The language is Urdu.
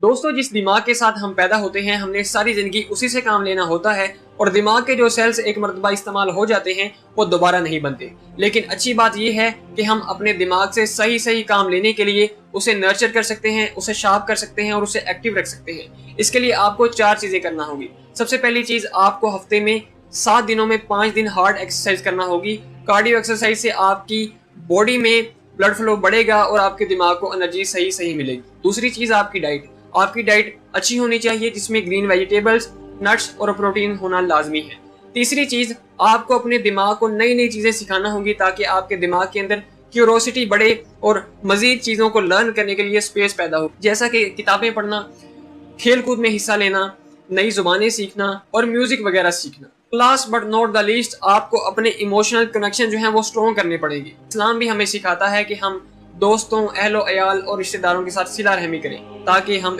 دوستوں جس دماغ کے ساتھ ہم پیدا ہوتے ہیں ہم نے ساری زندگی اسی سے کام لینا ہوتا ہے، اور دماغ کے جو سیلز ایک مرتبہ استعمال ہو جاتے ہیں وہ دوبارہ نہیں بنتے۔ لیکن اچھی بات یہ ہے کہ ہم اپنے دماغ سے صحیح کام لینے کے لیے اسے نرچر کر سکتے ہیں، اسے شارپ کر سکتے ہیں اور اسے ایکٹیو رکھ سکتے ہیں۔ اس کے لیے آپ کو 4 چیزیں کرنا ہوگی۔ سب سے پہلی چیز، آپ کو ہفتے میں 7 دنوں میں 5 دن ہارڈ ایکسرسائز کرنا ہوگی۔ کارڈیو ایکسرسائز سے آپ کی باڈی میں بلڈ فلو بڑھے گا اور آپ کے دماغ کو انرجی صحیح ملے گی۔ دوسری چیز، آپ کی ڈائٹ۔ آپ کی ڈائٹ اچھی ہونی چاہیے جس میں گرین ویجیٹیبلز، نٹس اور پروٹین ہونا لازمی ہے۔ تیسری چیز، آپ کو اپنے دماغ کو نئی چیزیں سکھانا ہوگی تاکہ آپ کے دماغ کے اندر کیوروسٹی بڑھے اور مزید چیزوں کو لرن کرنے کے لیے سپیس پیدا ہو، جیسا کہ کتابیں پڑھنا، کھیل کود میں حصہ لینا، نئی زبانیں سیکھنا اور میوزک وغیرہ سیکھنا۔ Last but not the least, آپ کو اپنے ایموشنل کنیکشن جو ہیں وہ سٹرونگ کرنے پڑے گی۔ اسلام بھی ہمیں سکھاتا ہے کہ ہم دوستوں، اہل و عیال اور رشتہ داروں کے ساتھ صلہ رحمی کریں تاکہ ہم